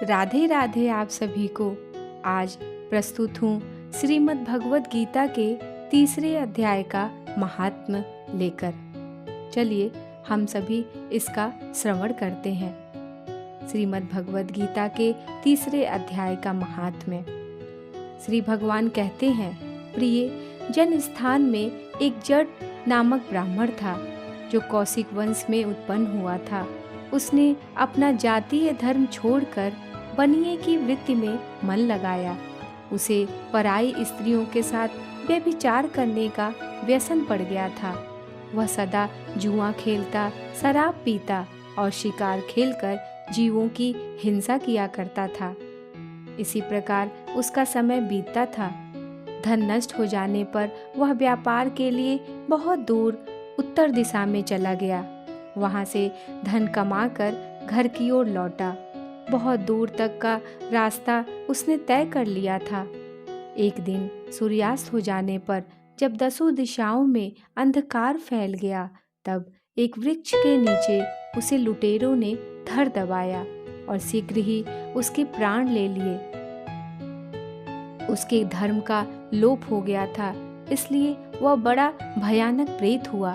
राधे राधे आप सभी को। आज प्रस्तुत हूँ श्रीमद् भगवद गीता के तीसरे अध्याय का महात्म्य लेकर। चलिए हम सभी इसका श्रवण करते हैं। श्रीमद् भगवद गीता के तीसरे अध्याय का महात्म्य। श्री भगवान कहते हैं, प्रिय, जन स्थान में एक जट नामक ब्राह्मण था जो कौशिक वंश में उत्पन्न हुआ था। उसने अपना जातीय धर्म छोड़कर बनिए की वृत्ति में मन लगाया। उसे पराई स्त्रियों के साथ व्यभिचार करने का व्यसन पड़ गया था। वह सदा जुआ खेलता, शराब पीता और शिकार खेलकर जीवों की हिंसा किया करता था। इसी प्रकार उसका समय बीतता था। धन नष्ट हो जाने पर वह व्यापार के लिए बहुत दूर उत्तर दिशा में चला गया। वहां से धन कमाकर घर की ओर लौटा। बहुत दूर तक का रास्ता उसने तय कर लिया था। एक दिन सूर्यास्त हो जाने पर जब दसों दिशाओं में अंधकार फैल गया, तब एक वृक्ष के नीचे उसे लुटेरों ने धर दबाया और शीघ्र ही उसके प्राण ले लिए। उसके धर्म का लोप हो गया था, इसलिए वह बड़ा भयानक प्रेत हुआ।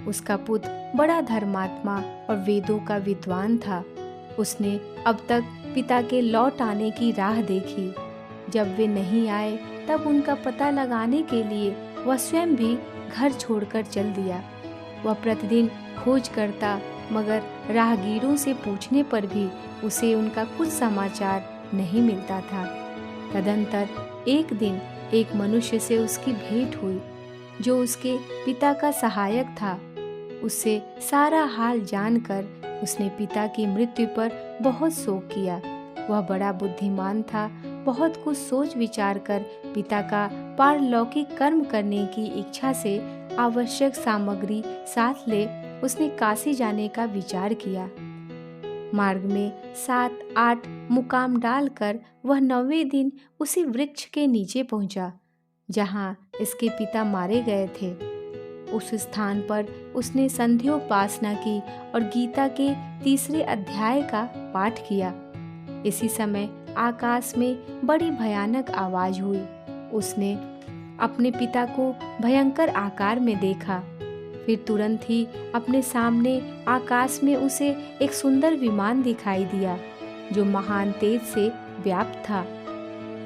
उसका पुत्र बड़ा धर्मात्मा और वेदों का विद्वान था। उसने अब तक पिता के लौट आने की राह देखी। जब वे नहीं आए तब उनका पता लगाने के लिए वह स्वयं भी घर छोड़कर चल दिया। वह प्रतिदिन खोज करता, मगर राहगीरों से पूछने पर भी उसे उनका कुछ समाचार नहीं मिलता था। तदंतर एक दिन एक मनुष्य से उसकी भेंट हुई जो उसके पिता का सहायक था। उससे सारा हाल जानकर उसने पिता की मृत्यु पर बहुत शोक किया। वह बड़ा बुद्धिमान था। बहुत कुछ सोच विचार कर पिता का पारलौकिक कर्म करने की इच्छा से आवश्यक सामग्री साथ ले उसने काशी जाने का विचार किया। मार्ग में 7-8 मुकाम डालकर वह 9वें दिन उसी वृक्ष के नीचे पहुंचा जहां इसके पिता मारे गए थे। उस स्थान पर उसने संध्योपासना की और गीता के तीसरे अध्याय का पाठ किया। इसी समय आकाश में बड़ी भयानक आवाज हुई। उसने अपने पिता को भयंकर आकार में देखा। फिर तुरंत ही अपने सामने आकाश में उसे एक सुंदर विमान दिखाई दिया जो महान तेज से व्याप्त था।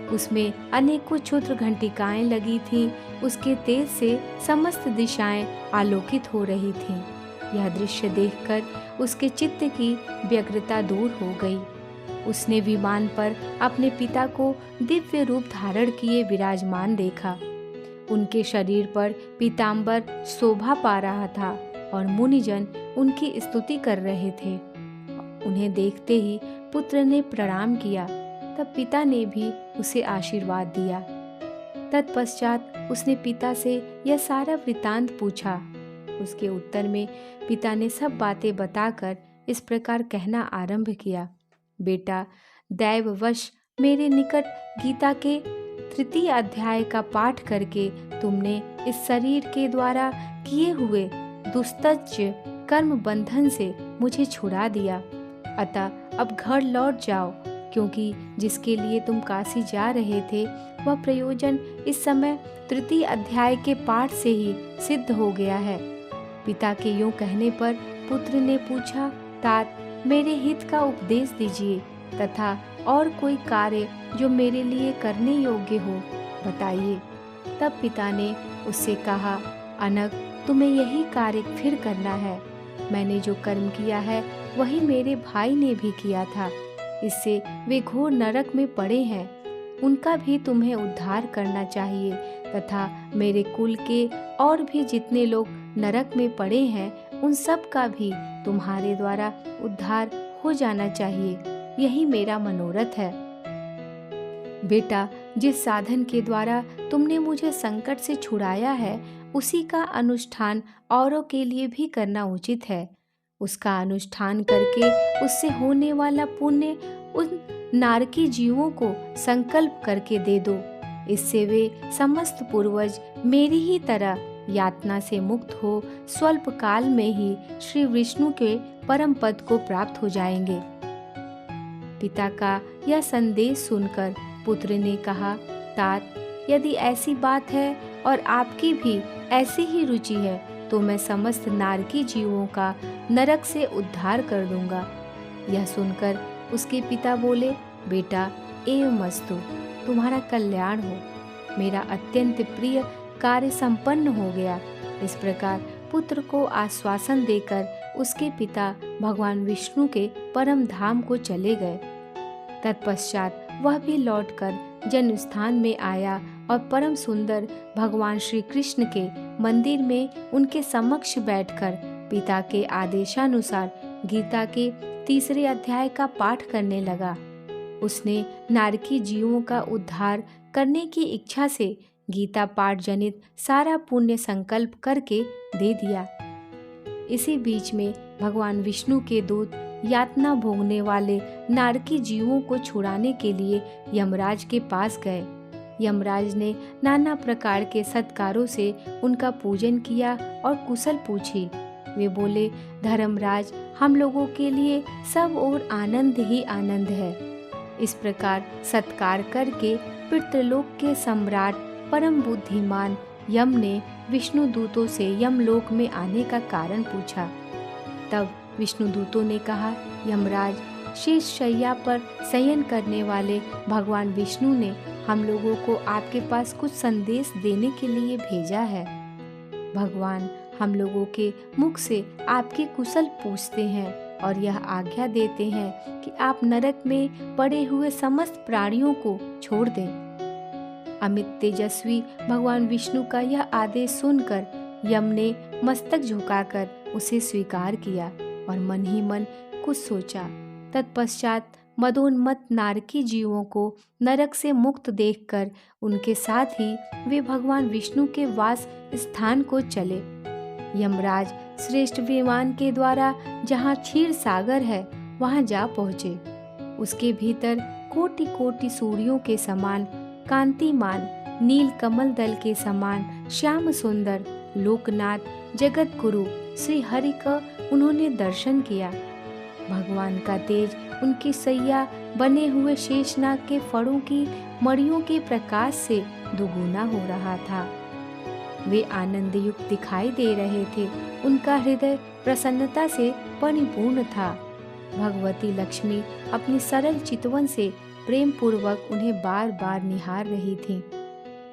उसमें अनेकों क्षुद्र घंटिकाएं लगी थीं। उसके तेज से समस्त दिशाएं आलोकित हो रही थीं। यह दृश्य देखकर उसके चित्त की व्यग्रता दूर हो गई। उसने विमान पर अपने पिता को दिव्य रूप धारण किए विराजमान देखा। उनके शरीर पर पीतांबर शोभा पा रहा था और मुनिजन उनकी स्तुति कर रहे थे। उन्हें देखते ही पुत्र ने प्रणाम किया। तब पिता ने भी उसे आशीर्वाद दिया। तत्पश्चात उसने पिता से यह सारा वृतांत पूछा। उसके उत्तर में पिता ने सब बातें बताकर इस प्रकार कहना आरंभ किया, बेटा, दैववश मेरे निकट गीता के तृतीय अध्याय का पाठ करके तुमने इस शरीर के द्वारा किए हुए दुस्तज्य कर्म बंधन से मुझे छुड़ा दिया। अतः अब घर लौट जाओ, क्योंकि जिसके लिए तुम काशी जा रहे थे वह प्रयोजन इस समय तृतीय अध्याय के पाठ से ही सिद्ध हो गया है। पिता के यूं कहने पर पुत्र ने पूछा, तात, मेरे हित का उपदेश दीजिए तथा और कोई कार्य जो मेरे लिए करने योग्य हो बताइए। तब पिता ने उससे कहा, अनग, तुम्हें यही कार्य फिर करना है। मैंने जो कर्म किया है वही मेरे भाई ने भी किया था। इससे वे घोर नरक में पड़े हैं। उनका भी तुम्हें उद्धार करना चाहिए तथा मेरे कुल के और भी जितने लोग नरक में पड़े हैं उन सब का भी तुम्हारे द्वारा उद्धार हो जाना चाहिए। यही मेरा मनोरथ है। बेटा, जिस साधन के द्वारा तुमने मुझे संकट से छुड़ाया है उसी का अनुष्ठान औरों के लिए भी करना उचित है। उसका अनुष्ठान करके उससे होने वाला पुण्य उन नारकी जीवों को संकल्प करके दे दो। इससे वे समस्त पूर्वज मेरी ही तरह यातना से मुक्त हो स्वल्प काल में ही श्री विष्णु के परम पद को प्राप्त हो जाएंगे। पिता का यह संदेश सुनकर पुत्र ने कहा, तात, यदि ऐसी बात है और आपकी भी ऐसी ही रुचि है तो मैं समस्त नारकी जीवों का नरक से उद्धार कर दूंगा। यह सुनकर उसके पिता बोले, बेटा एवमस्तु, तुम्हारा कल्याण हो, मेरा अत्यंत प्रिय कार्य संपन्न हो गया। इस प्रकार पुत्र को आश्वासन देकर उसके पिता भगवान विष्णु के परम धाम को चले गए। तत्पश्चात वह भी लौटकर जन्म स्थान में आया और परम सुंदर भगवान श्री कृष्ण के मंदिर में उनके समक्ष बैठकर पिता के आदेशानुसार गीता के 3 अध्याय का पाठ करने लगा। उसने नारकी जीवों का उद्धार करने की इच्छा से गीता पाठ जनित सारा पुण्य संकल्प करके दे दिया। इसी बीच में भगवान विष्णु के दूत यातना भोगने वाले नारकी जीवों को छुड़ाने के लिए यमराज के पास गए। यमराज ने नाना प्रकार के सत्कारों से उनका पूजन किया और कुशल पूछी। वे बोले, धर्मराज, हम लोगों के लिए सब और आनंद ही आनंद है। इस प्रकार सत्कार करके पितृलोक के सम्राट परम बुद्धिमान यम ने विष्णु दूतों से यमलोक में आने का कारण पूछा। तब विष्णु दूतों ने कहा, यमराज, शेष शैया पर शयन करने वाले भगवान विष्णु ने हम लोगों को आपके पास कुछ संदेश देने के लिए भेजा है। भगवान हम लोगों के मुख से आपकी कुशल पूछते हैं और यह आज्ञा देते हैं कि आप नरक में पड़े हुए समस्त प्राणियों को छोड़ दें। अमित तेजस्वी भगवान विष्णु का यह आदेश सुनकर यम ने मस्तक झुकाकर उसे स्वीकार किया और मन ही मन कुछ सोचा। तत्पश्चात मदोन्मत्त नारकी जीवों को नरक से मुक्त देखकर उनके साथ ही वे भगवान विष्णु के वास स्थान को चले। यमराज श्रेष्ठ विमान के द्वारा जहाँ क्षीर सागर है वहाँ जा पहुँचे। उसके भीतर कोटि कोटि सूर्यों के समान कांतिमान, नील कमल दल के समान श्याम सुंदर लोकनाथ जगत गुरु श्री हरि का उन्होंने दर्शन किया। भगवान का तेज उनकी सैया बने हुए शेषनाग के फड़ों की मड़ियों के प्रकाश से दुगुना हो रहा था। वे आनंद युक्त दिखाई दे रहे थे। उनका हृदय प्रसन्नता से परिपूर्ण था। भगवती लक्ष्मी अपनी सरल चितवन से प्रेम पूर्वक उन्हें बार बार निहार रही थी।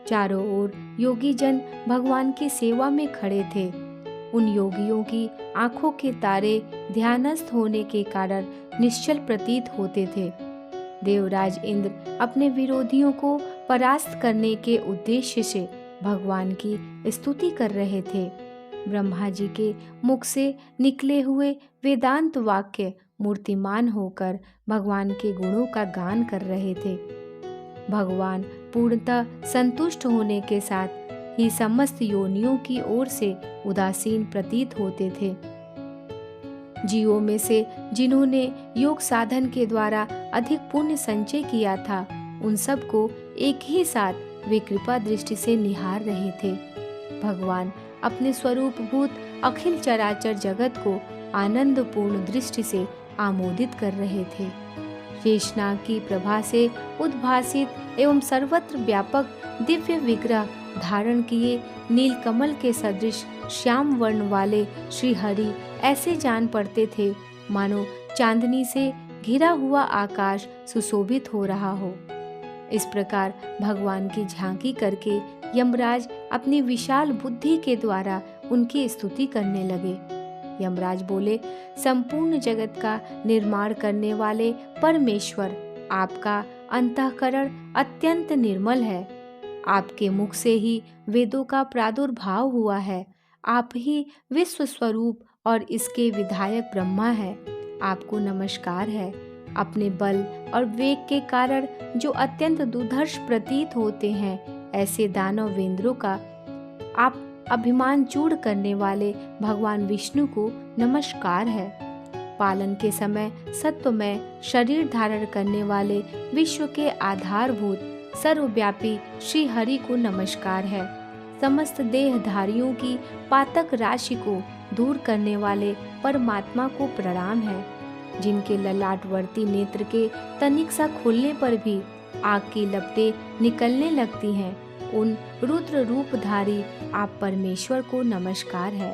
चारों ओर योगी जन भगवान की सेवा में खड़े थे। उन योगियों की आंखों के तारे ध्यानस्थ होने के कारण निश्चल प्रतीत होते थे। देवराज इंद्र अपने विरोधियों को परास्त करने के उद्देश्य से भगवान की स्तुति कर रहे थे। ब्रह्मा जी के मुख से निकले हुए वेदांत वाक्य मूर्तिमान होकर भगवान के गुणों का गान कर रहे थे। भगवान पूर्णतः संतुष्ट होने के साथ ही समस्त योनियों की ओर से उदासीन प्रतीत होते थे। जीवों में से जिन्होंने योग साधन के द्वारा अधिक पुण्य संचय किया था, उन सबको एक ही साथ वे कृपा दृष्टि से निहार रहे थे। भगवान अपने स्वरूपभूत अखिल चराचर जगत को आनंदपूर्ण दृष्टि से आमोदित कर रहे थे। शेषनाग की प्रभा से उद्भासित एवं सर्वत्र व्यापक दिव्य विग्रह धारण किए नीलकमल के सदृश श्याम वर्ण वाले श्री हरि ऐसे जान पड़ते थे मानो चांदनी से घिरा हुआ आकाश सुशोभित हो रहा हो। इस प्रकार भगवान की झांकी करके यमराज अपनी विशाल बुद्धि के द्वारा उनकी स्तुति करने लगे। यमराज बोले, संपूर्ण जगत का निर्माण करने वाले परमेश्वर, आपका अंतःकरण अत्यंत निर्मल है। आपके मुख से ही वेदों का प्रादुर्भाव हुआ है। आप ही विश्व स्वरूप और इसके विधायक ब्रह्मा है। आपको नमस्कार है। अपने बल और वेग के कारण जो अत्यंत दुर्धर्ष प्रतीत होते हैं, ऐसे दानवेंद्रों का आप अभिमान चूड़ करने वाले भगवान विष्णु को नमस्कार है। पालन के समय सत्वमय शरीर धारण करने वाले विश्व के आधारभूत सर्वव्यापी श्री हरि को नमस्कार है। समस्त देहधारियों की पातक राशि को दूर करने वाले परमात्मा को प्रणाम है। जिनके ललाटवर्ती नेत्र के तनिक सा खुलने पर भी आग की लपटें निकलने लगती हैं, उन रुद्र रूपधारी आप परमेश्वर को नमस्कार है।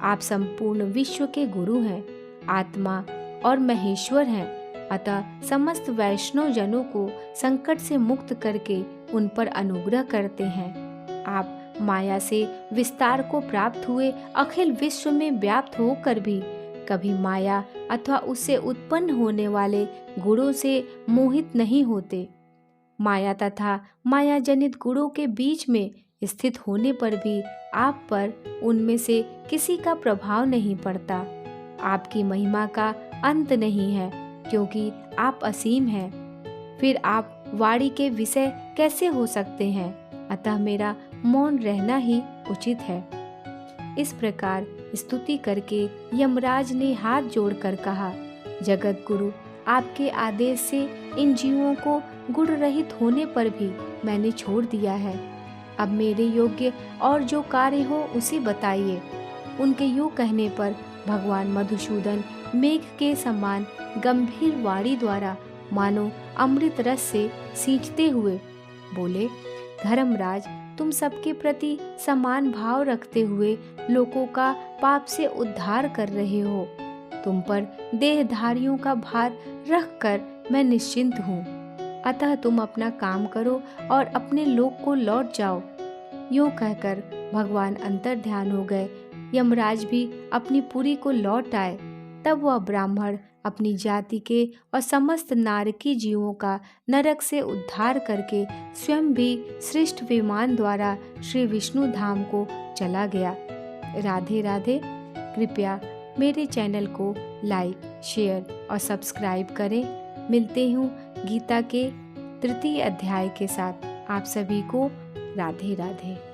आप संपूर्ण विश्व के गुरु हैं, आत्मा और महेश्वर हैं। अतः समस्त वैष्णव जनों को संकट से मुक्त करके उन पर अनुग्रह करते हैं। आप माया से विस्तार को प्राप्त हुए अखिल विश्व में व्याप्त होकर भी कभी माया अथवा उससे उत्पन्न होने वाले गुणों से मोहित नहीं होते। माया तथा माया जनित गुणों के बीच में स्थित होने पर भी आप पर उनमें से किसी का प्रभाव नहीं पड़ता। आपकी महिमा का अंत नहीं है, क्योंकि आप असीम हैं। फिर आप वाणी के विषय कैसे हो सकते हैं? अतः मेरा मौन रहना ही उचित है। इस प्रकार स्तुति करके यमराज ने हाथ जोड़कर कहा, जगत गुरु, आपके आदेश से इन जीवों को गुण रहित होने पर भी मैंने छोड़ दिया है। अब मेरे योग्य और जो कार्य हो उसे बताइए। उनके यूं कहने पर भगवान मधुसूदन मेघ के समान गंभीर वाणी द्वारा मानो अमृत रस से सींचते हुए बोले, धर्मराज, तुम सबके प्रति समान भाव रखते हुए लोगों का पाप से उद्धार कर रहे हो। तुम पर देहधारियों का भार रखकर मैं निश्चिंत हूँ। अतः तुम अपना काम करो और अपने लोक को लौट जाओ। यूं कहकर भगवान अंतर्ध्यान हो गए। यमराज भी अपनी पुरी को लौट आए। तब वह ब्राह्मण अपनी जाति के और समस्त नारकी जीवों का नरक से उद्धार करके स्वयं भी श्रेष्ठ विमान द्वारा श्री विष्णु धाम को चला गया। राधे राधे। कृपया मेरे चैनल को लाइक, शेयर और सब्सक्राइब करें। मिलते हूँ गीता के 3य अध्याय के साथ। आप सभी को राधे राधे।